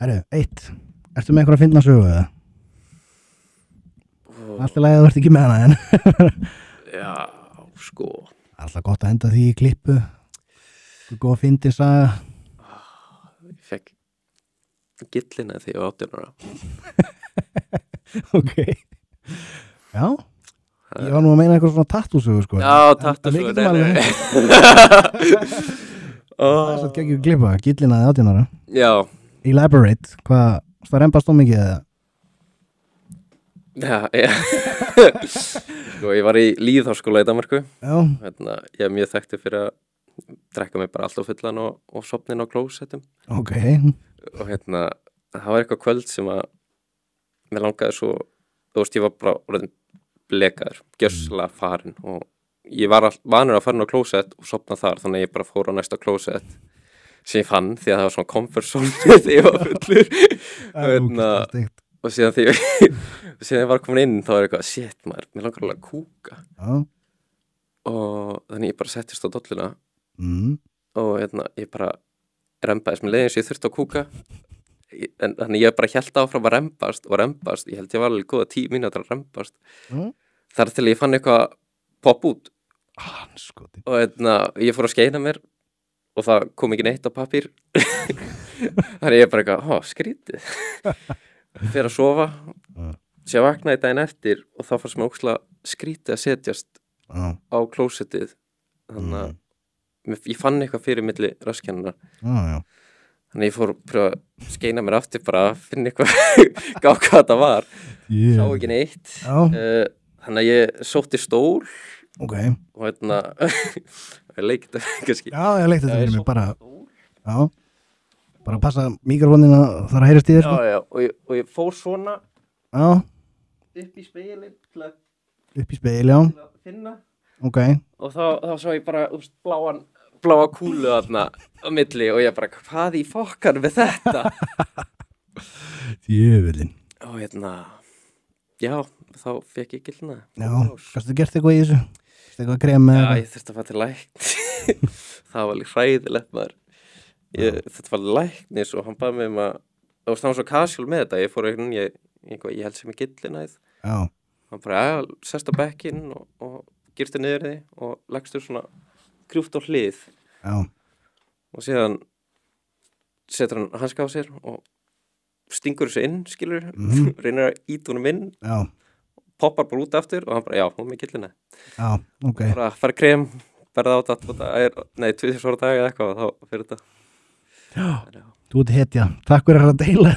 Herru, ertu með einhverja að finna sögu eða? Allt í lagi að þú ert ekki með hana en Já, sko alltaf gott að henda því í klippu góð fyndin saga Ég fekk gillina því ég var 18 ára Ok Já Ég var nú að meina eitthvað svona tattúsögu sko Já, tattúsögu Það er svo geggjum klippa, gillinaði 18 ára Já Elaborate, hvað, það rembast mikið eða? Já, Sko, ég var í lýðháskóla í Danmarku Já Ég er mjög þekktur fyrir að drekka mig bara alltaf fullan og sofnin á klósettum Ok Og það var eitthvað kvöld sem að mér langaði svo, þú veist, ég var bara orðin blekaður, gjörslega farinn og ég var vanur að fara inn á klósett og sofna þar, þannig að ég bara fór á næsta klósett sem ég fann því að það var svona comfort zone þegar ég var fullur og síðan þegar ég var komin inn þá var eitthvað, shit maður, mér langar alveg að kúka og þannig ég bara settist á dolluna og ég bara rembaðist með leiðin sem ég þurfti að kúka en þannig ég bara hélt áfram að rembast og rembast, ég held ég var alveg góða 10 mínútur að rembast þar til ég fann eitthvað popp út og ég fór að skeina mér og það kom ekki neitt á pappír þannig ég bara eitthvað, skrítið fyrir að sofa sé að vakna í daginn eftir og þá fannst mér ógeðslega skrítið að setjast á klósettið þannig að ég fann eitthvað fyrir milli raskjanna þannig ég fór að pröfa að skeina mér aftur bara að finna eitthvað gá hvað þetta var sá ekki neitt þannig að ég sótti stól og ég leikti þetta kannski Já, ég leikti þetta fyrir mig bara bara passa mikrofónina þar að heyrist í þér Já, og ég fór svona upp í spegilinn til að finna og þá sá ég bara bláa kúlu þarna á milli og ég bara, hvað í fokkan við þetta? Djöfullinn Og já, þá fekk ég gillina. Já, kannstu gert eitthvað í þessu? Eitthvað krem með Já, ég þurfti að fara til læknis. Það var alveg hræðilegt maður. Ég þurfti að fara til læknis og hann baði mig að, það var svo casual með þetta, ég fór ég held sem ég gillina þið. Já. Hann bara, sest á bekkinn og girti niður því og leggstu svona krjúft á hlið. Já. Og síðan setur hann hanska á sér og stingur þessu inn, skilur, reynir að íta honum inn, poppar bara út aftur og hann bara, já, hún með gillina. Já, ok. Bara fara krem, verða á þetta, 2 svara dag eða eitthvað og þá fyrir þetta. Já, þú ert hetja. Takk fyrir að deila.